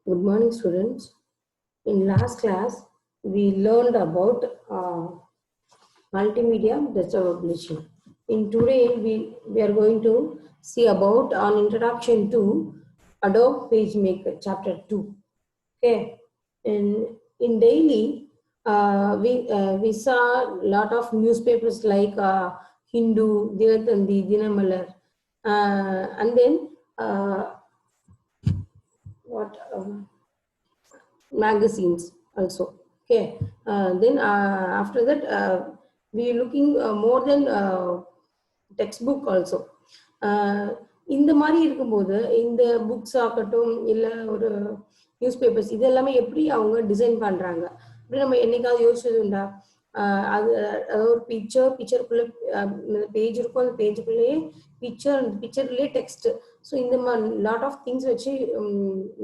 Good morning, students. In last class, we learned about multimedia desktop publishing. In today, we are going to see about an introduction to Adobe PageMaker, chapter 2. Okay, in daily, we saw a lot of newspapers like Hindu, Dinatandi, Dinamalar, and then what magazines also. Okay, then after that, we looking more than textbook also. இந்த மாதிரி இருக்கும்போது இந்த books ஆகட்டும் இல்லை ஒரு news papers இது எல்லாமே எப்படி அவங்க டிசைன் பண்றாங்க அப்படி நம்ம என்னைக்காவது யோசிச்சது உண்டா? அது அதாவது ஒரு பிக்சருக்குள்ள பேஜ் இருக்கும், அந்த பேஜுக்குள்ளேயே பிக்சர்லேயே டெக்ஸ்ட். ஸோ இந்த மாதிரி லாட் ஆஃப் திங்ஸ் வச்சு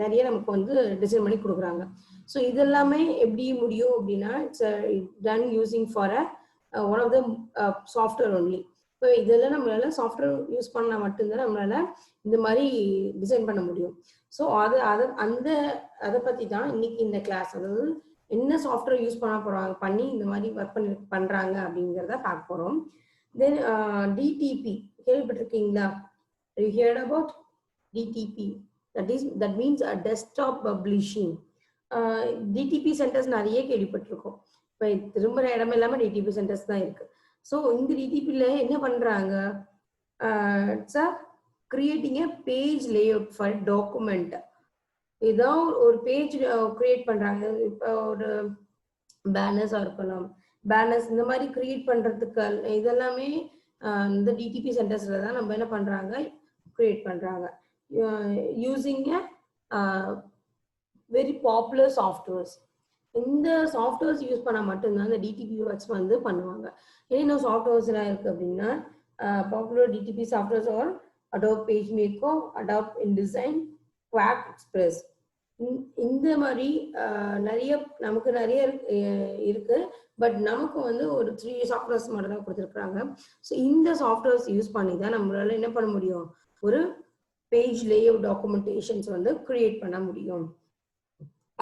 நிறைய நமக்கு வந்து டிசைன் பண்ணி கொடுக்குறாங்க. ஸோ இதெல்லாமே எப்படி முடியும் அப்படின்னா it's done using for one of the software only. இப்போ இதெல்லாம் நம்மளால சாஃப்ட்வேர் யூஸ் பண்ணால் மட்டும்தான் நம்மளால இந்த மாதிரி டிசைன் பண்ண முடியும். ஸோ அதை பற்றி தான் இன்னைக்கு இந்த கிளாஸ், அதாவது என்ன சாஃப்ட்வேர் யூஸ் பண்ணி இந்த மாதிரி ஒர்க் பண்றாங்க அப்படிங்கிறத பார்க்க போறோம். தென் டிடிபி கேள்விப்பட்டிருக்கீங்களா? You heard about DTP? That means a desktop publishing. DTP centres நிறைய கேள்விப்பட்டிருக்கோம். இப்போ திரும்புற இடம் எல்லாமே டிடிபி சென்டர்ஸ் தான் இருக்கு. ஸோ இந்த டிடிபியில் என்ன பண்றாங்க? It's creating a page layout for document. ஏதாவது ஒரு பேஜ் கிரியேட் பண்றாங்க. இப்போ ஒரு பேனர்ஸா இருக்கலாம், பேனர்ஸ் இந்த மாதிரி கிரியேட் பண்றதுக்கு இதெல்லாமே இந்த டிடிபி சென்டர்ஸ்ல தான் நம்ம என்ன பண்றாங்க, கிரியேட் பண்றாங்க யூசிங் வெரி பாப்புலர் சாஃப்ட்வேர்ஸ். இந்த சாஃப்ட்வேர்ஸ் யூஸ் பண்ணா மட்டும்தான் இந்த டிடிபி ஒர்க்ஸ் வந்து பண்ணுவாங்க. என்ன சாஃப்ட்வேர்ஸ் எல்லாம் இருக்கு அப்படின்னா popular DTP softwares are Adobe PageMaker, Adobe InDesign, குவாக் எக்ஸ்பிரஸ். இந்த மாதிரி நமக்கு நிறைய இருக்கு. பட் நமக்கு வந்து ஒரு 3 சாஃப்ட்வேர்ஸ் மட்டும் தான் கொடுத்துருக்காங்க. ஸோ இந்த சாஃப்ட்வேர்ஸ் யூஸ் பண்ணி தான் நம்மளால என்ன பண்ண முடியும், ஒரு பேஜ் லேஅவுட் டாக்குமெண்டேஷன்ஸ் வந்து கிரியேட் பண்ண முடியும்.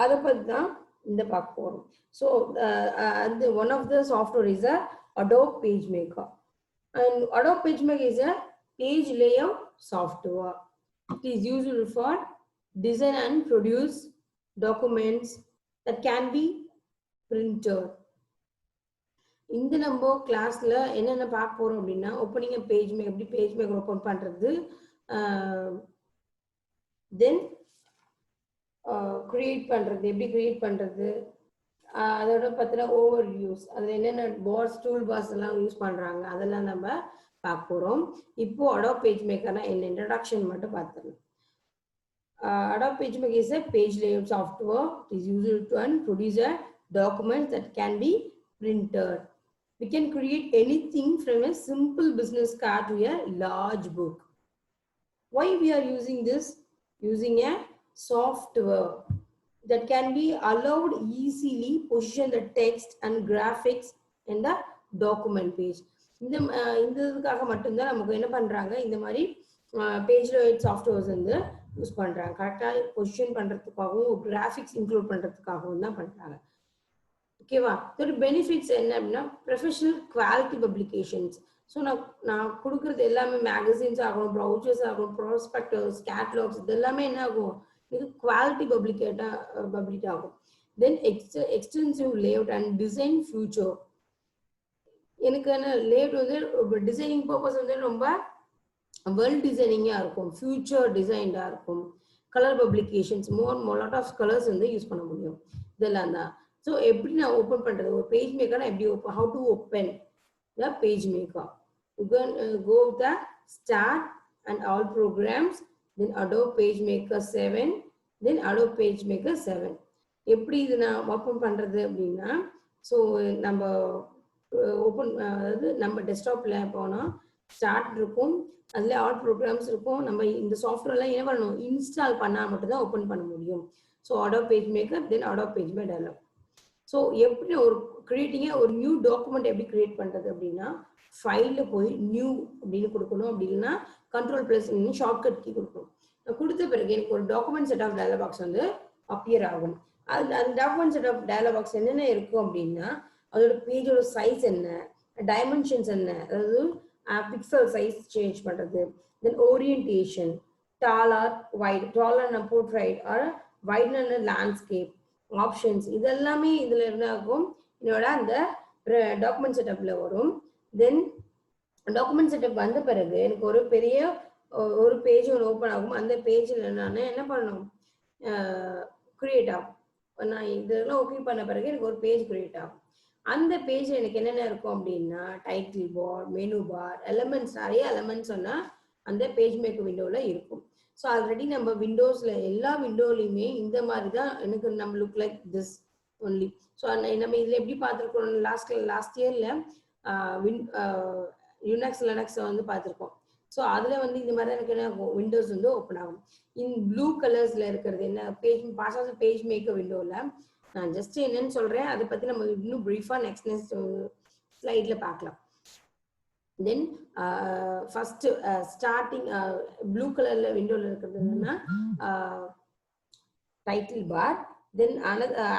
அதை பற்றி தான் இந்த பார்க்க போறோம். ஸோ அந்த one of the software is Adobe PageMaker. And Adobe PageMaker is a page layout software. It is used for design and produce documents that can be printed. இந்த நம்ம கிளாஸ்ல என்னென்ன பார்க்க போறோம் அப்படின்னா, ஓப்பனிங் பேஜ் எப்படி பேஜ் மேக்கர் ஓப்பன் பண்றது, தென் create பண்றது எப்படி கிரியேட் பண்றது, அதோட பார்த்தீங்கன்னா ஓவர் வியூஸ், அதில் என்னென்ன பார்ஸ் டூல் பார்ஸ் எல்லாம் யூஸ் பண்றாங்க அதெல்லாம் நம்ம பார்க்க போறோம். இப்போ அடோப் பேஜ் மேக்கர்னா என்ன இன்ட்ரடக்ஷன் மட்டும் பார்த்துடலாம். Adobe PageMaker is a page layout software. It is used to produce a document that can be printed. We can create anything from a simple business card to a large book. Why we are using this? Using a software that can be allowed easily position the text and graphics in the document page. இந்த இதுக்காக மட்டும்தான் நமக்கு என்ன பண்றாங்க, இந்த மாதிரி page layout softwares வந்து use பண்றாங்க. கரெக்டாக பொசிஷன் பண்றதுக்காகவும் கிராஃபிக்ஸ் இன்க்ளூட் பண்றதுக்காகவும் தான் பண்றாங்க. ஓகேவா? இதோட பெனிஃபிட்ஸ் என்ன அப்படின்னா, ப்ரொஃபஷனல் குவாலிட்டி பப்ளிகேஷன்ஸ். ஸோ நான் கொடுக்குறது எல்லாமே மேகசின்ஸ் ஆகும், ப்ரௌச்சர்ஸ் ஆகும், ப்ராஸ்பெக்டர்ஸ், கேட்லாக்ஸ், இது எல்லாமே என்ன ஆகும், இது குவாலிட்டி பப்ளிக் ஆகும். Then extensive layout and design future. எனக்கு என்ன லேஅவுட் வந்து டிசைனிங் பர்பஸ் வந்து ரொம்ப வேர்ல்ட் டிசைனிங்காக இருக்கும், ஃபியூச்சர் டிசைன்டாக இருக்கும். Colour publications, lot of colours வந்து யூஸ் பண்ண முடியும். இதெல்லாம் தான். ஸோ எப்படி நான் ஓப்பன் பண்ணுறது ஒரு பேஜ் மேக்கர்னா எப்படி open, how to open the page maker. You can go the start and all programs, then Adobe page maker 7, then Adobe page maker 7. எப்படி இது நான் ஓப்பன் பண்ணுறது அப்படின்னா, ஸோ நம்ம ஓப்பன், அதாவது நம்ம டெஸ்க்டாப்ல போனால் ஸ்டார்ட் இருக்கும், அதில் ஆல் ப்ரோக்ராம்ஸ் இருக்கும். நம்ம இந்த சாஃப்ட்வேர்லாம் என்ன பண்ணணும், இன்ஸ்டால் பண்ணால் மட்டும்தான் ஓப்பன் பண்ண முடியும். So Adobe page maker, then Adobe page maker develop. So எப்படி ஒரு ஒரு நியூ டாக்குமெண்ட் எப்படி கிரியேட் பண்ணுறது அப்படின்னா, ஃபைலில் போய் நியூ அப்படின்னு கொடுக்கணும். அப்படி இல்லைன்னா கண்ட்ரோல் ப்ளஸ் ஷார்ட்கட் கீ கொடுக்கணும். கொடுத்த பிறகு எனக்கு ஒரு document set of dialog box வந்து அப்பியர் ஆகும். அந்த டாக்குமெண்ட் செட்டப் டயலாக் பாக்ஸ் என்னென்ன இருக்கும் அப்படின்னா அதோட பேஜோட சைஸ் என்ன, டைமென்ஷன்ஸ் என்ன, அதாவது பிக்சல் சைஸ் சேஞ்ச் பண்றது, then orientation, tall or wide, tall and portrait or wide and landscape options, இதெல்லாமே இதுல என்ன ஆகும் என்னோட அந்த டாக்குமெண்ட் செட்டப்ல வரும். தென் டாக்குமெண்ட் செட்டப் வந்த பிறகு எனக்கு ஒரு பெரிய ஒரு பேஜ் ஒன்று ஓப்பன் ஆகும். அந்த பேஜில் நான் என்ன பண்ணணும், கிரியேட் ஆகும். நான் இதெல்லாம் ஓகே பண்ண பிறகு எனக்கு ஒரு பேஜ் கிரியேட் ஆகும். அந்த பேஜ் எனக்கு என்னென்ன இருக்கும் அப்படின்னா டைட்டில் பார், மெனு பார், எலமெண்ட்ஸ், நிறைய எலமெண்ட்ஸ் சொன்னால் அந்த பேஜ் மேக்கர் விண்டோவில் இருக்கும். ஸோ ஆல்ரெடி நம்ம விண்டோஸில் எல்லா விண்டோலையுமே இந்த மாதிரி தான் எனக்கு நம்ம look like this only. So நம்ம இதில் எப்படி பார்த்துருக்கோம் லாஸ்ட் இயரில் யுனக்ஸ் லினக்ஸ் வந்து பார்த்துருக்கோம். ஸோ அதில் வந்து இந்த மாதிரி எனக்கு என்ன விண்டோஸ் வந்து ஓப்பன் ஆகும். இன் ப்ளூ கலர்ஸில் இருக்கிறது என்ன பேஜ் மேக்கர் விண்டோவில் நான் ஜஸ்ட் என்னன்னு சொல்கிறேன், அதை பற்றி நம்ம இன்னும் ப்ரீஃபாக நெக்ஸ்ட் ஸ்லைடில் பார்க்கலாம். தென் ஃபஸ்ட்டு ஸ்டார்டிங் ப்ளூ கலரில் விண்டோவில் இருக்கிறது என்னன்னா title bar, then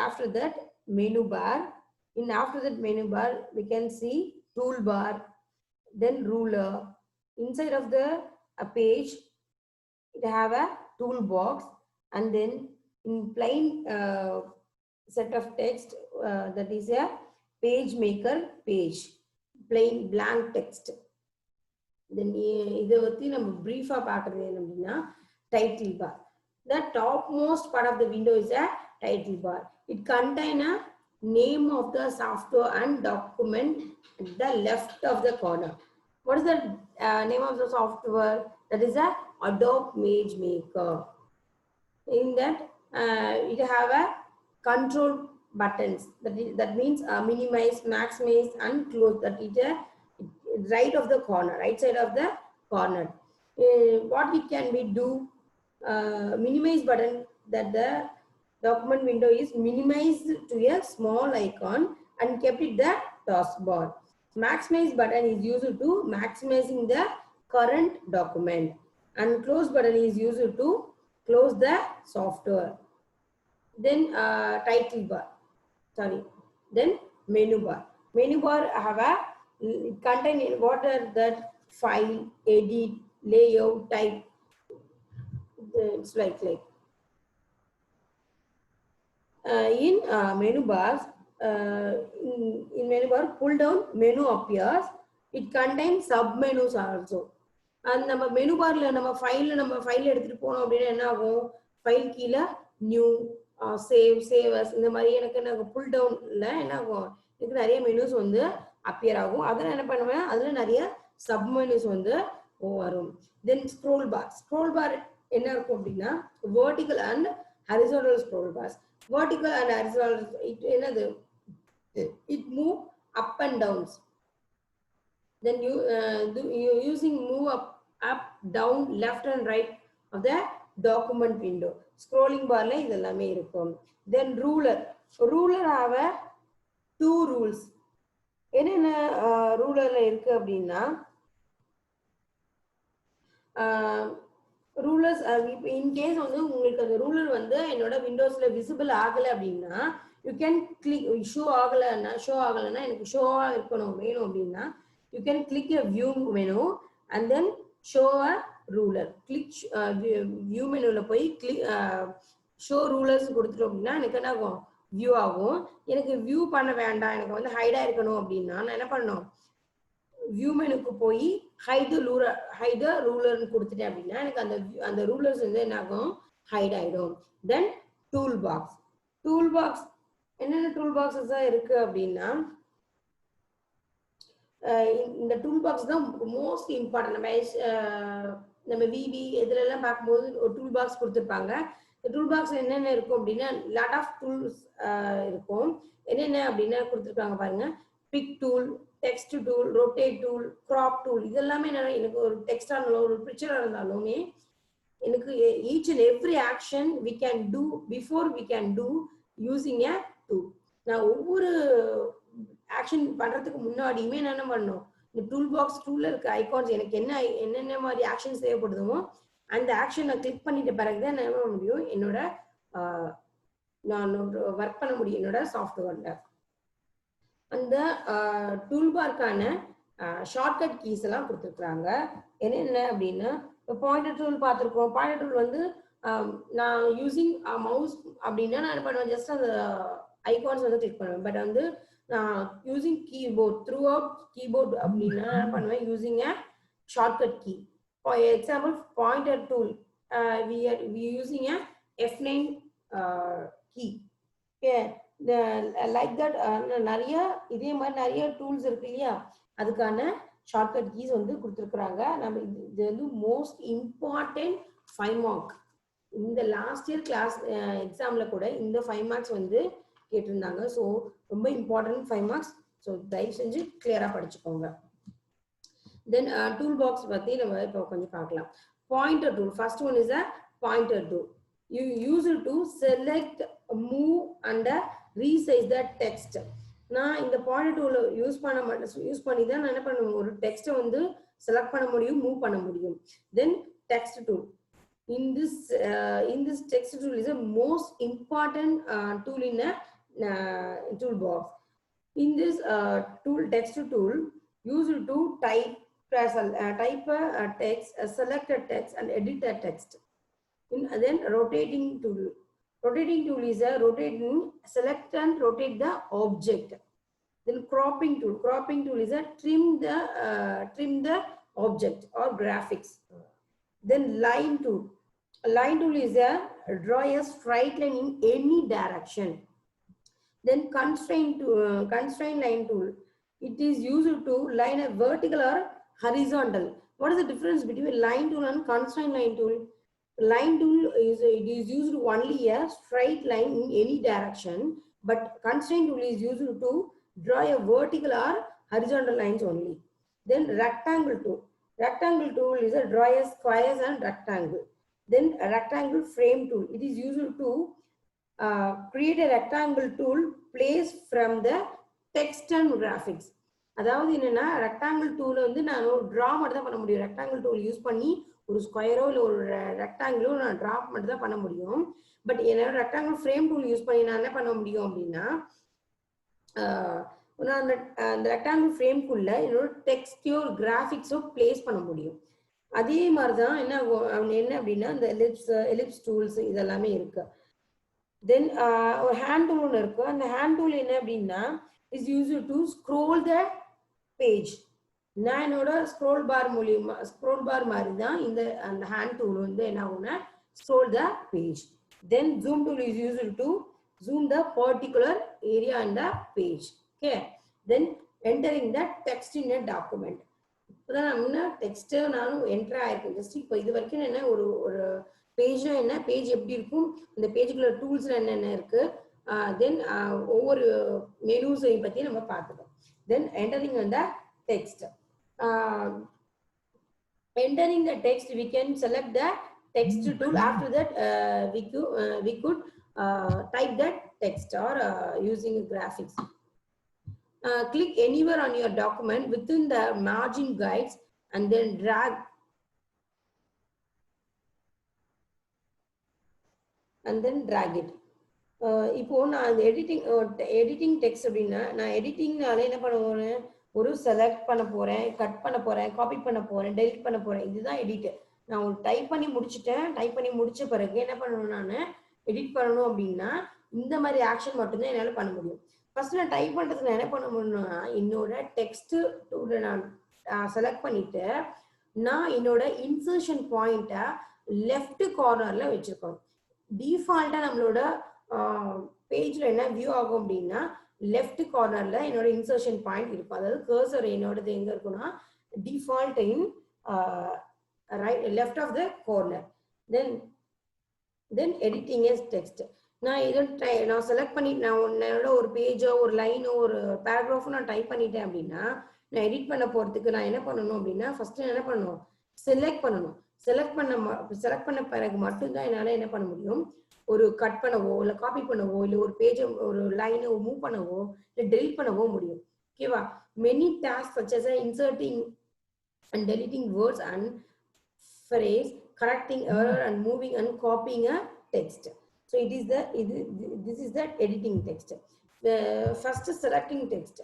after that menu bar. In after that menu bar we can see toolbar, then ruler. Inside of the page it have a toolbox, and then in plain set of text that is a page maker page, plain blank text. Then இதை பற்றி நம்ம பிரீஃபாக பார்க்குறது என்ன அப்படின்னா title bar. The topmost part of the window is a title bar. It contain a name of the software and document at the left of the corner. What is the name of the software? That is a Adobe PageMaker. In that it have a control buttons. That means minimize, maximize, and close. That is a right of the corner, right side of the corner. What it can be do? Minimize button, that the document window is minimized to a small icon and kept it the taskbar. Maximize button is used to maximizing the current document, and close button is used to close the software. Then title bar, then menu bar. Menu bar have a contain what are that file, edit, layout, type. It's like in menu bars, in menu bar pull down menu appears. It contains sub menus also. And நம்ம menu பார்ல நம்ம file எடுத்துட்டு போனோம் அப்படின்னா என்ன ஆகும், file கீழே new, save as, இந்த மாதிரி எனக்கு என்ன புல் டவுன்ல என்ன ஆகும், இதுக்கு நிறைய மெனுஸ் வந்து அப்பியர் ஆகும். அதில் என்ன பண்ணுவேன், அதில் நிறைய சப் மெனுஸ் வந்து வரும். தென் ஸ்க்ரோல் பார் என்ன இருக்கும் அப்படின்னா vertical and horizontal scroll bars. Vertical and horizontal, it move up and downs. Then you using move up, down, left and right of the document window. Scrolling bar la idellame irukum. Then ruler have a 2 rules. Enna ruler la irukku அப்படினா rulers in case வந்து உங்களுக்கு அந்த ruler வந்து என்னோட விண்டோஸ்ல visible ஆகலை அப்படின்னா you can click, show ஆகலைன்னா எனக்கு ஷோவா இருக்கணும் வேணும் அப்படின்னா you can click a view menu and then show a ruler. Click view மெனுவில் போய் கிளிக் ஷோ ரூலர்ஸ் கொடுத்துட்டோம் அப்படின்னா எனக்கு என்ன ஆகும், வியூ ஆகும். எனக்கு வியூ பண்ண வேண்டாம், எனக்கு வந்து ஹைடாக இருக்கணும் அப்படின்னா நான் என்ன பண்ணணும், வியூ மெனுக்கு போய் ஹைட் ரூலர்னு கொடுத்துட்டேன் அப்படின்னா எனக்கு அந்த ரூலர்ஸ் வந்து என்ன ஆகும், ஹைட் ஆயிடும். தென் டூல் பாக்ஸ் என்னென்ன டூல் பாக்ஸஸ் தான் இருக்கு அப்படின்னா இந்த டூல் பாக்ஸ் தான் மோஸ்ட் இம்பார்ட்டன்ட். நம்ம விவி இதுல எல்லாம் பார்க்கும்போது ஒரு டூல் பாக்ஸ் கொடுத்துருப்பாங்க. இந்த டூல் பாக்ஸ்ல என்னென்ன இருக்கும் அப்படின்னா லாட் ஆஃப் டூல்ஸ் இருக்கும். என்னென்ன அப்படின்னா கொடுத்துருக்காங்க பாருங்க, pick tool, text tool, rotate tool, crop tool. இதெல்லாமே என்னன்னா எனக்கு ஒரு டெக்ஸ்டா இருந்தாலும் ஒரு பிக்சரா இருந்தாலுமே எனக்கு each and every action we can do before we can do using a tool. நான் ஒவ்வொரு ஆக்ஷன் பண்றதுக்கு முன்னாடியுமே நான் என்ன பண்ணணும், இந்த டூல் பாக்ஸ் டூல்ல இருக்க ஐகான்ஸ் எனக்கு என்னென்ன மாதிரி ஆக்ஷன்ஸ் தேவைப்படுதோ அந்த ஆக்ஷனை கிளிக் பண்ணிட்ட பிறகுதான் என்ன பண்ண முடியும், என்னோட நான் ஒர்க் பண்ண முடியும் என்னோட சாஃப்ட்வேர்ல. அந்த டூல்பார்க்கான ஷார்ட்கட் கீஸ் எல்லாம் கொடுத்துருக்குறாங்க. என்னென்ன அப்படின்னா, இப்போ பாயிண்டர் டூல் பார்த்துருக்கோம். பாயிண்டர் டூல் வந்து நான் யூசிங் மவுஸ் அப்படின்னா நான் என்ன பண்ணுவேன், ஜஸ்ட் அந்த ஐகான்ஸ் வந்து கிளிக் பண்ணுவேன். பட் வந்து நான் using keyboard throughout keyboard அப்படின்னா என்ன பண்ணுவேன், using a shortcut key. For example pointer tool we using a F9 key. Okay, like that நிறைய இதே மாதிரி நிறைய டூல்ஸ் இருக்கு இல்லையா, அதுக்கான ஷார்ட்கட் கீஸ் வந்து கொடுத்துருக்குறாங்க. நம்ம இது வந்து மோஸ்ட் இம்பார்ட்டன்ட் 5 மார்க். இந்த லாஸ்ட் இயர் கிளாஸ் எக்ஸாம்ல கூட இந்த 5 மார்க்ஸ் வந்து கேட்டிருந்தாங்க. ஸோ ரொம்ப இம்பார்ட்டன்ட் 5 மார்க்ஸ். ஸோ தயவு செஞ்சு கிளியரா படிச்சுக்கோங்க. தென் டூல் பாக்ஸ் பத்தி நம்ம இப்போ கொஞ்சம் பார்க்கலாம். Pointer tool, first one is a pointer tool. You use it to select, move and resize the text. நான் இந்த பாயிண்டர் டூல் யூஸ் பண்ணி தான் நான் என்ன பண்ணுவேன், ஒரு டெக்ஸ்ட்டை வந்து செலக்ட் பண்ண முடியும், மூவ் பண்ண முடியும். Then text tool. In this text tool is a most important tool in a toolbox. In this tool, text tool, use it to type a text, select a text and edit a text. Then rotating tool. Rotating tool is a rotating, select and rotate the object. Then cropping tool. Cropping tool is a trim the object or graphics. Then line tool. Line tool is a draw a straight line in any direction. Then constraint line tool. It is used to line a vertical or horizontal. What is the difference between line tool and constraint line tool? Line tool is used only a straight line in any direction, but constraint tool is used to draw a vertical or horizontal lines only. Then rectangle tool. Rectangle tool is a draw a squares and rectangle. Then a rectangle frame tool. It is used to create a rectangle tool placed from the text and graphics. அதாவது என்னன்னா, rectangle tool வந்து நான் ஒரு draw மட்டும் தான் பண்ண முடியும். Rectangle tool use பண்ணி ஒரு ஸ்கொயரோ இல்லை ஒரு ரெக்டாங்கிளோ நான் டிரா மட்டும் தான் பண்ண முடியும். பட் என்னோட ரெக்டாங்கிள் ஃப்ரேம் டூல் யூஸ் பண்ணி நான் என்ன பண்ண முடியும் அப்படின்னா, நான் அந்த ரெக்டாங்கிள் ஃப்ரேம்குள்ள என்னோட டெக்ஸ்டையோ கிராஃபிக்ஸோ பிளேஸ் பண்ண முடியும். அதே மாதிரி தான் என்ன அப்படின்னா இந்த எலிப்ஸ் டூல்ஸ் இதெல்லாமே இருக்கு. தென் ஒரு ஹேண்ட் டூல் ஒன்று இருக்கு. அந்த ஹேண்ட் டூல் என்ன அப்படின்னா is used to scroll the page. நான் என்னோட ஸ்க்ரோல் பார் மாதிரி தான் அந்த ஹேண்ட் டூல் வந்து என்ன ஆகும்னா scroll the page. Then zoom tool is used to zoom the particular area in the page. Okay, then entering the text in a document. இப்போதான் நம்ம டெக்ஸ்ட் நானும் என்டர் ஆயிருக்கேன். ஜஸ்ட் இப்போ இது வரைக்கும் என்ன ஒரு பேஜ்னா என்ன, பேஜ் எப்படி இருக்கும், இந்த பேஜுக்குள்ள டூல்ஸ்ல என்னென்ன இருக்கு, then ஒவ்வொரு மெனுஸையும் பத்தி நம்ம பார்த்துட்டோம். Then entering on the text. Entering the text, we can select the text tool. After that we could type that text or using graphics. Click anywhere on your document within the margin guides and then drag it. இப்போ நான் editing text அப்படின்னா, நான் எடிட்டிங்னால என்ன பண்ணுவேன், ஒரு select பண்ண போறேன், cut பண்ண போறேன், காப்பி பண்ண போறேன், டெலிட் பண்ண போறேன். இதுதான் எடிட். நான் ஒரு டைப் பண்ணி முடிச்சுட்டேன். டைப் பண்ணி முடிச்ச பிறகு என்ன பண்ணணும், நான் எடிட் பண்ணணும் அப்படின்னா இந்த மாதிரி ஆக்ஷன் மட்டும்தான் என்னால் பண்ண முடியும். ஃபர்ஸ்ட் நான் டைப் பண்றதுக்கு நான் என்ன பண்ண முடியும்னா, என்னோட டெக்ஸ்ட் டூல நான் செலக்ட் பண்ணிட்டு நான் என்னோட இன்சர்ஷன் பாயிண்ட்டை லெஃப்ட் கார்னர்ல வச்சிருக்கணும். டிஃபால்ட்டா நம்மளோட பேஜ்ல என்ன வியூ ஆகும் அப்படின்னா, லெஃப்ட் கார்னர்ல என்னோட இன்சர்ஷன் பாயிண்ட் இருக்கும். அதாவது கர்சர் என்னோடது எங்க இருக்குன்னா default in right left of the corner. Then editing is text. நான் செலக்ட் பண்ணி நான் என்னோட ஒரு பேஜோ ஒரு லைனோ ஒரு பேராகிராஃபோ நான் டைப் பண்ணிட்டேன் அப்படின்னா, நான் எடிட் பண்ண போறதுக்கு நான் என்ன பண்ணணும் அப்படின்னா, ஃபர்ஸ்ட் என்ன பண்ணணும், செலக்ட் பண்ணணும். செலக்ட் பண்ண பிறகு மட்டும்தான் என்னால என்ன பண்ண முடியும், ஒரு கட் பண்ணவோ இல்லை காப்பி பண்ணவோ இல்லை ஒரு பேஜை ஒரு லைனை மூவ் பண்ணவோ இல்லை டெலிட் பண்ணவோ முடியும். ஓகேவா? Many task such as inserting and deleting words and phrase, correcting error and moving and copying a text. So this is the editing text. The first selecting text.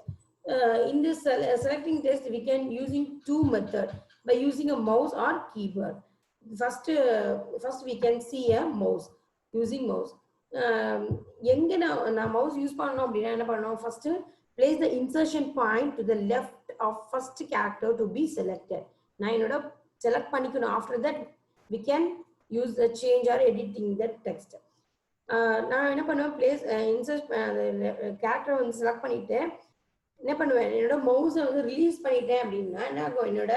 In this selecting text, we can using two methods by using a mouse or keyboard. First we can see a mouse, using mouse. எங்க நான் mouse use பண்ணனும் அப்படினா என்ன பண்ணனும்? First place the insertion point to the left of first character to be selected. நான் என்னோட select பண்ணிக்கணும். After that we can use the change or editing the text. நான் என்ன பண்ணுவேன், பிளேஸ் இன்சர்ட் கேரக்டரை வந்து செலக்ட் பண்ணிட்டு என்ன பண்ணுவேன், என்னோட மவுஸை வந்து ரிலீஸ் பண்ணிட்டேன் அப்படின்னா என்ன ஆகும், என்னோட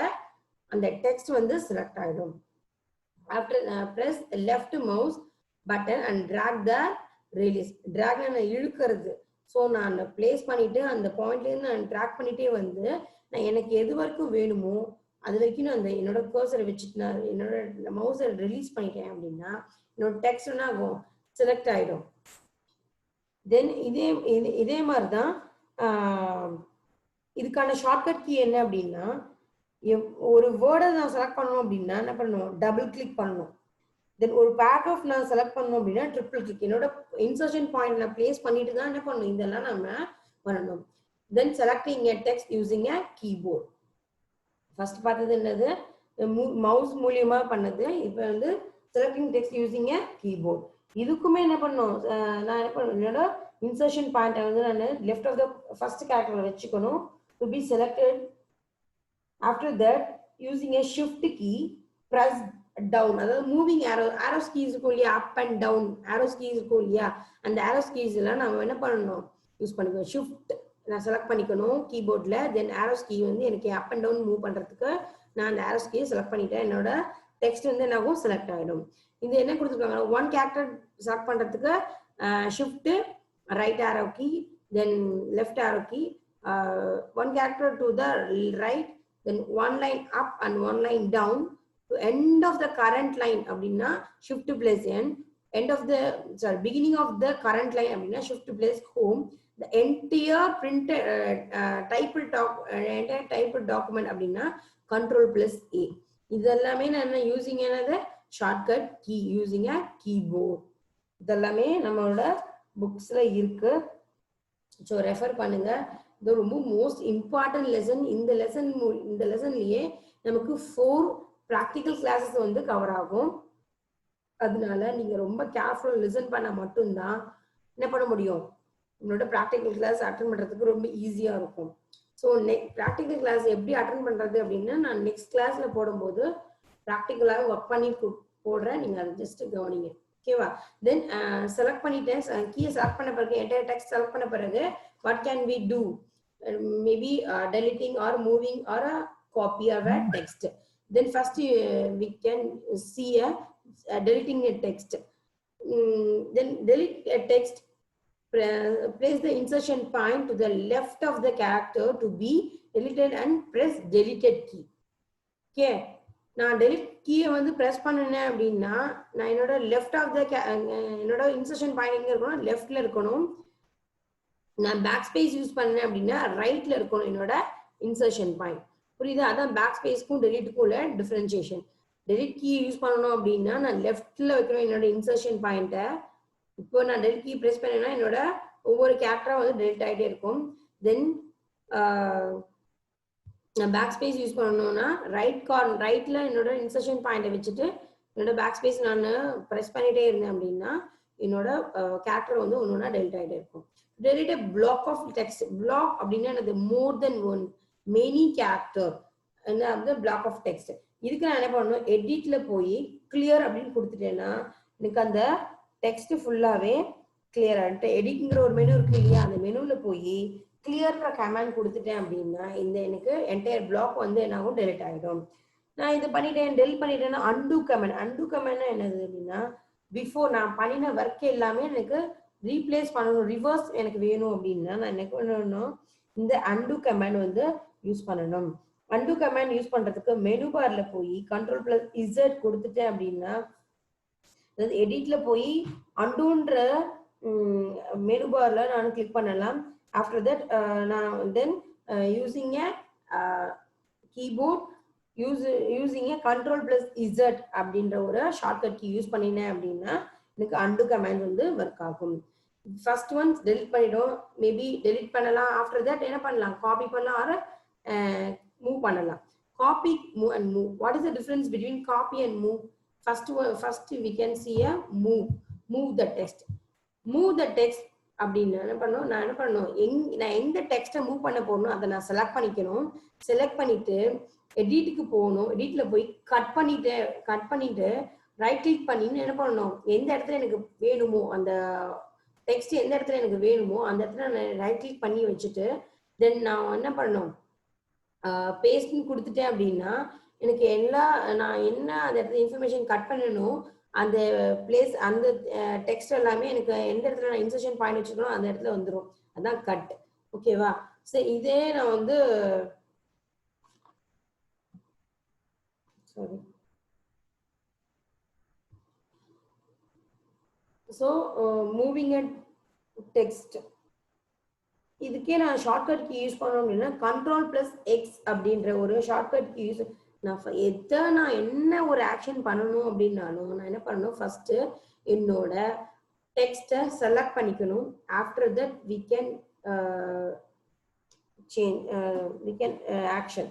அந்த டெக்ஸ்ட் வந்து செலக்ட் ஆகிடும். After press left mouse button and drag the release. Drag நான் இழுக்கிறது. ஸோ நான் பிளேஸ் பண்ணிட்டு அந்த பாயிண்ட்லேருந்து நான் ட்ராக் பண்ணிட்டே வந்து நான் எனக்கு எது வரைக்கும் வேணுமோ அது வரைக்கும் நான் அந்த என்னோட கர்சரை வச்சுட்டு நான் என்னோட மவுஸை ரிலீஸ் பண்ணிட்டேன் அப்படின்னா என்னோட டெக்ஸ்ட் என்ன ஆகும், செலக்ட் ஆயிடும். தென் இதே மாதிரி தான் இதுக்கான ஷார்ட்கட் கீ என்ன அப்படின்னா, ஒரு வேர்டை நான் செலக்ட் பண்ணணும் அப்படின்னா என்ன பண்ணணும், டபுள் கிளிக் பண்ணணும். தென் ஒரு பேராகிராஃப் நான் செலக்ட் பண்ணணும் அப்படின்னா ட்ரிபிள் கிளிக். என்னோட இன்சர்ஷன் பாயிண்ட் நான் பிளேஸ் பண்ணிட்டு தான் என்ன பண்ணணும், இதெல்லாம் நம்ம பண்ணணும். Then selecting a text using a keyboard. First பார்த்தது என்னது, மவுஸ் மூலியமா பண்ணது. இப்போ வந்து selecting text using a keyboard. இதுக்குமே என்ன பண்ணணும், நான் என்ன பண்ணணும், என்னோட இன்சர்ஷன் பாயிண்டை வந்து நான் லெஃப்ட் ஆஃப் த ஃபர்ஸ்ட் கேரக்டர்ல வச்சுக்கணும் to be selected. After that using a shift key press down, அதாவது மூவிங் ஆரோஸ் கீஸ் இருக்கும் இல்லையா, up and down arrows keys இருக்கும் இல்லையா, அந்த ஆரோஸ் கீஸ் எல்லாம் நம்ம என்ன பண்ணணும், யூஸ் பண்ணிக்கணும். ஷிஃப்ட் நான் செலக்ட் பண்ணிக்கணும் கீபோர்ட்ல. தென் ஆரோஸ் கீ வந்து எனக்கு அப் அண்ட் டவுன் மூவ் பண்றதுக்கு நான் அந்த ஆரோஸ் கீயை செலக்ட் பண்ணிட்டேன். என்னோட டெக்ஸ்ட் வந்து என்னாகும், செலக்ட் ஆகிடும். இது என்ன கொடுத்துருக்காங்க, ஒன் கேரக்டர் செலக்ட் பண்றதுக்கு shift right arrow key, then left arrow key, one character to the right, then one line up and one line down to end of the current line அப்படின்னா shift place end of the beginning of the current line அப்படின்னா shift place home. the entire printed typed document அப்படின்னா control plus A. இதெல்லாமே நான் using என்னது, shortcut key using a keyboard. இதெல்லாமே நம்மளோட புக்ஸ்ல இருக்கு. So refer பண்ணுங்க. இது ரொம்ப மோஸ்ட் இம்பார்ட்டன்ட் லெசன். இந்த லெசன்லயே நமக்கு 4 ப்ராக்டிக்கல் கிளாஸஸ் வந்து கவர் ஆகும். அதனால நீங்க ரொம்ப கேர்ஃபுல் லிசன் பண்ண மட்டும்தான் என்ன பண்ண முடியும், உங்களோட ப்ராக்டிக்கல் கிளாஸ் அட்டன் பண்றதுக்கு ரொம்ப ஈஸியா இருக்கும். ஸோ ப்ராக்டிக்கல் கிளாஸ் எப்படி அட்டன் பண்றது அப்படின்னா நான் நெக்ஸ்ட் கிளாஸ்ல போடும்போது ப்ராக்டிக்கலாக ஒர்க் பண்ணி போடுறேன், நீங்க அதை ஜஸ்ட் கவனிங்க. ஓகேவா? தென் செலக்ட் பண்ணிட்டேன், கீயை செலக்ட் பண்ண பிறகு என்டையர் டெக்ஸ்ட் செலக்ட் பண்ண பிறகு what can we do, maybe deleting or moving or a copy of a text. Then first we can see deleting a text. Then delete a text, place the insertion point to the left of the character to be deleted and press deleted key. Okay, நான் delete key வந்து press பண்ணேன் அப்படின்னா நான் என்னோட left of the என்னோட insertion point எங்க இருக்கணும், leftல இருக்கணும். நான் backspace யூஸ் பண்ணேன் அப்படின்னா rightல இருக்கணும் என்னோட insertion point. புரியுதா? அதான் backspaceக்கும் deleteக்கும் உள்ள differentiation. டெலிட் கீ யூஸ் பண்ணணும் அப்படின்னா நான் லெஃப்ட்ல வைக்கணும் என்னோட இன்சர்ஷன் பாயிண்ட்டை. இப்போ நான் டெலிட் கீ ப்ரெஸ் பண்ணேன்னா என்னோட ஒவ்வொரு கேரக்டரா வந்து டெலிட் ஆகிட்டே இருக்கும். தென் நான் பேக் ஸ்பேஸ் யூஸ் பண்ணணும்னா ரைட்ல என்னோட இன்சர்ஷன் பாயிண்ட்டை வச்சுட்டு என்னோட பேக் ஸ்பேஸ் நான் ப்ரெஸ் பண்ணிட்டே இருந்தேன் அப்படின்னா என்னோட கேரக்டர் வந்து ஒன்னொன்னா டெலிட் ஆகிட்டே இருக்கும். Delete a block of text. block அப்படின்னா என்னது, more than one, many character என்ன block of text. இதுக்கு நான் என்ன பண்ணணும், எடிட்ல போய் கிளியர் அப்படின்னு கொடுத்துட்டேன்னா எனக்கு அந்த டெக்ஸ்ட் ஃபுல்லாவே கிளியர் ஆகிட்டு. எடிட்ங்கிற ஒரு மெனு இருக்கு இல்லையா, அந்த மெனுல போய் கிளியர்ன்ற கமாண்ட் கொடுத்துட்டேன் அப்படின்னா இந்த எனக்கு என்டையர் பிளாக் வந்து என்ன ஆகும், டெலிட் ஆகிடும். நான் இது பண்ணிட்டேன் டெலிட் பண்ணிட்டேன்னா அன்டூ கமெண்ட் என்னது அப்படின்னா பிஃபோர் நான் பண்ணின ஒர்க் எல்லாமே எனக்கு ரீப்ளேஸ் பண்ணணும், ரிவர்ஸ் எனக்கு வேணும் அப்படின்னா நான் என்ன பண்ணணும், இந்த அன்டூ கமெண்ட் வந்து யூஸ் பண்ணணும். அன்டூ கமாண்ட் யூஸ் பண்றதுக்கு மெனு பார்ல போய் கண்ட்ரோல் பிளஸ் இசட் கொடுத்துட்டேன் அப்படின்னா அதாவது எடிட்ல போய் அன்டூன்ற மெனு பார்ல நான் கிளிக் பண்ணலாம். ஆஃப்டர் தட் நான் then using a keyboard using a control plus Z அப்படின்ற ஒரு ஷார்ட்கட் கீ யூஸ் பண்ணினேன் அப்படின்னா எனக்கு undo command வந்து ஒர்க் ஆகும். ஃபர்ஸ்ட் ஒன் delete பண்ணிடும், மேபி delete பண்ணலாம். ஆஃப்டர் தட் என்ன பண்ணலாம், காப்பி பண்ணலாம் ஆர் மூவ் பண்ணலாம். Copy and move. What is the difference between copy and move? First we can see a move the text. Move the text அப்படின்னு என்ன பண்ணணும், நான் என்ன பண்ணணும், நான் எந்த டெக்ஸ்ட்டை மூவ் பண்ண போகணும் அதை நான் செலக்ட் பண்ணிக்கணும். செலக்ட் பண்ணிட்டு எடிட்டுக்கு போகணும். எடிட்ல போய் கட் பண்ணிட்டு ரைட் கிளிக் பண்ணி என்ன பண்ணணும், எந்த இடத்துல எனக்கு வேணுமோ அந்த டெக்ஸ்ட் எந்த இடத்துல எனக்கு வேணுமோ அந்த இடத்துல நான் ரைட் கிளிக் பண்ணி வச்சுட்டு தென் நான் என்ன பண்ணணும், பேஸ்ட்னு கொடுத்துட்டேன் அப்படின்னா எனக்கு நான் என்ன அந்த இடத்துல இன்ஃபர்மேஷன் கட் பண்ணணும் அந்த பிளேஸ் அந்த டெக்ஸ்ட் எல்லாமே எனக்கு எந்த இடத்துல நான் இன்சர்ஷன் பாயிண்ட் வச்சுக்கணும் அந்த இடத்துல வந்துடும். அதான் கட். ஓகேவா? சரி, இதே நான் வந்து சாரி ஸோ மூவிங் அ டெக்ஸ்ட் இதுக்கே நான் ஷார்ட்கட் கீ யூஸ் பண்ணோம் அப்படின்னா Ctrl+X அப்படின்ற ஒரு ஷார்ட்கட் கீ யூஸ் நான் என்ன ஒரு ஆக்ஷன் பண்ணணும் அப்படின்னாலும் நான் என்ன பண்ணணும், ஃபர்ஸ்ட் என்னோட டெக்ஸ்ட்டை செலக்ட் பண்ணிக்கணும். After that we can action.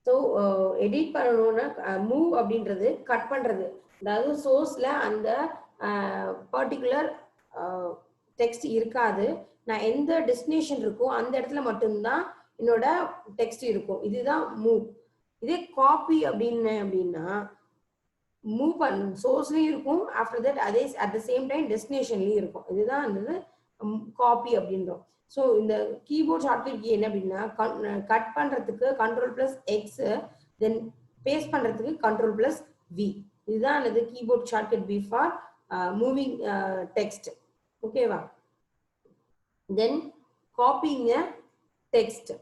So edit பண்ணணும்னா மூவ் அப்படின்றது கட் பண்றது. அதாவது சோர்ஸ்ல அந்த பர்டிகுலர் டெக்ஸ்ட் இருக்காது. நான் எந்த டெஸ்டினேஷன் இருக்கோ அந்த இடத்துல மட்டும்தான் என்னோட டெக்ஸ்ட் இருக்கும். இதுதான் மூவ். இதே காப்பி அப்படின்னா மூவ் பண்ணும், சோர்ஸ்லயும் இருக்கும், ஆஃப்டர் தட் அதே அட் த சேம் டைம் டெஸ்டினேஷன்லயும் இருக்கும். இதுதான் அந்த காப்பி அப்படின்றோம். ஸோ இந்த கீபோர்ட் ஷார்ட்கட் கீ என்ன அப்படின்னா கட் பண்றதுக்கு Ctrl+X, தென் பேஸ்ட் பண்றதுக்கு Ctrl+V. இதுதான் அந்த keyboard shortcut be for moving text. ஓகேவா? Then copying text.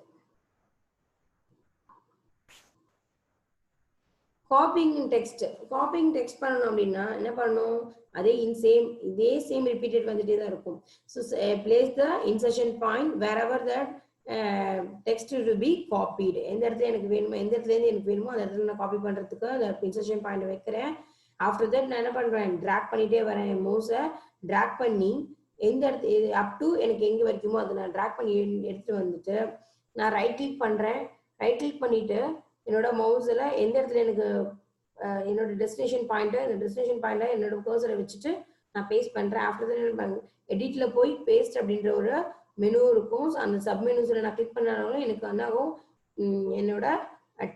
Copying text பண்ணணும் அப்படின்னா என்ன பண்ணணும், இதே சேம் ரிப்பீட்டட் வந்துட்டே தான் இருக்கும். So place the insertion point wherever that text will be copied. எந்த இடத்துல எனக்கு வேணுமோ, எந்த இடத்துலேருந்து எனக்கு வேணுமோ அந்த இடத்துல நான் காப்பி பண்ணுறதுக்கு அந்த இன்சர்ஷன் பாயிண்ட் வைக்கிறேன். ஆஃப்டர் தட் நான் என்ன பண்ணுறேன், ட்ராக் பண்ணிட்டே வரேன். மவுஸை ட்ராக் பண்ணி எந்த இடத்து அப் டு எனக்கு எங்கே வரைக்குமோ அதை நான் ட்ராக் பண்ணி எடுத்துட்டு வந்துட்டு நான் ரைட் கிளிக் பண்ணுறேன். ரைட் கிளிக் பண்ணிட்டு என்னோட மவுஸில் எந்த இடத்துல எனக்கு என்னோட டெஸ்டினேஷன் பாயிண்ட்டை என்னோட கர்சரை வச்சுட்டு நான் பேஸ்ட் பண்ணுறேன். ஆஃப்டர் தட் எடிட்டில் போய் பேஸ்ட் அப்படின்ற ஒரு மெனு இருக்கும். அந்த சப் மெனுஸில் நான் கிளிக் பண்ணாலும் எனக்கு என்ன ஆகும், என்னோட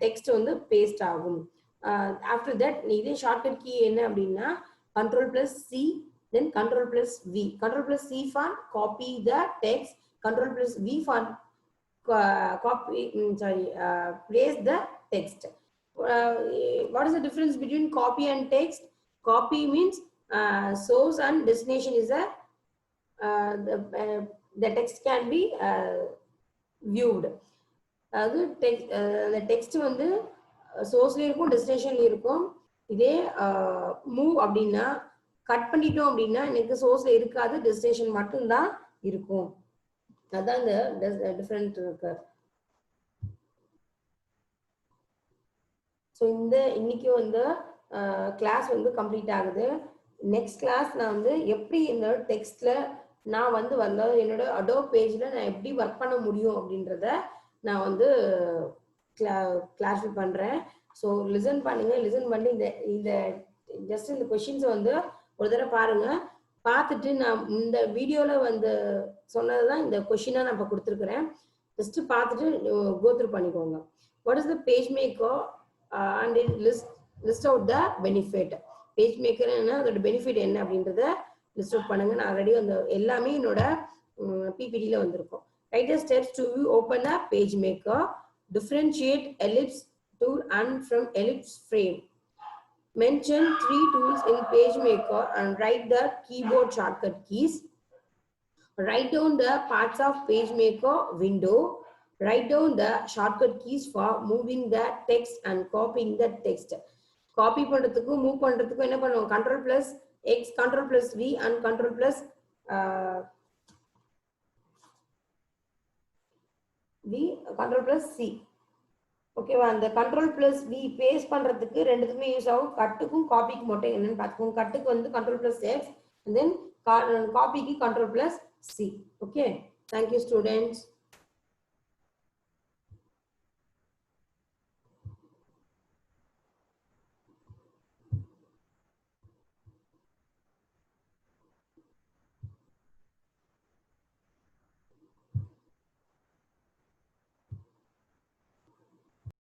டெக்ஸ்ட் வந்து பேஸ்ட் ஆகும். ஆஃப்டர் தட் இதே ஷார்ட்கட் கீ என்ன அப்படின்னா Ctrl+C, then Ctrl+V. Ctrl+C for copy the text, Ctrl+V for place the text. What is the difference between copy and text? Copy means source and destination is the text can be viewed. அதாவது the text வந்து சோர்ஸ்லயும் இருக்கும், டெஸ்டினேஷன்லயும் இருக்கும். இதே move அப்படின்னா cut பண்ணிட்டோம் அப்படின்னா எனக்கு சோர்ஸ்ல இருக்காது, டெஸ்டினேஷன் மட்டும்தான் இருக்கும். அதான் இந்த டிஃபரெண்ட் இருக்கு. ஸோ இன்னைக்கு வந்து கிளாஸ் வந்து கம்ப்ளீட் ஆகுது. நெக்ஸ்ட் கிளாஸ் நான் வந்து எப்படி இந்த டெக்ஸ்ட்ல நான் வந்து என்னோட அடோப் பேஜ்ல நான் எப்படி ஒர்க் பண்ண முடியும் அப்படின்றத நான் வந்து கிளாரிஃபை பண்றேன். ஸோ லிசன் பண்ணுங்க. லிசன் பண்ணி இந்த ஜஸ்ட் இந்த கொஷின்ஸை வந்து ஒரு தடவை பாருங்க. பார்த்துட்டு நான் இந்த வீடியோல வந்து சொன்னதுதான் இந்த கொஷினா நான் இப்போ கொடுத்துருக்குறேன். ஜஸ்ட் பார்த்துட்டு கோத்ரூ பண்ணிக்கோங்க. What is the page maker and it list out the benefit. Page maker என்ன, அதோட பெனிஃபிட் என்ன அப்படின்றத லிஸ்ட் அவுட் பண்ணுங்க. நான் ஆல்ரெடி அந்த எல்லாமே என்னோட பிபிடியில வந்திருக்கும். Right the steps to open a page maker. Differentiate ellipse tool and from ellipse frame. Mention 3 tools in PageMaker and write the keyboard shortcut keys. Write down the parts of PageMaker window. Write down the shortcut keys for moving the text and copying the text. Copy பண்றதுக்கு move பண்றதுக்கு என்ன பண்ணுவோம், Ctrl+X, Ctrl+V and Ctrl+C. ஓகேவா? அந்த control plus V paste பண்றதுக்கு ரெண்டுத்துக்குமே use ஆகும். கட்டுக்கும் காப்பிக்கு மட்டும் என்னன்னு பார்த்துக்கோங்க. கட்டுக்கு வந்து கண்ட்ரோல் பிளஸ் எக்ஸ், தென் காப்பிக்கு control plus C. Okay, thank you students.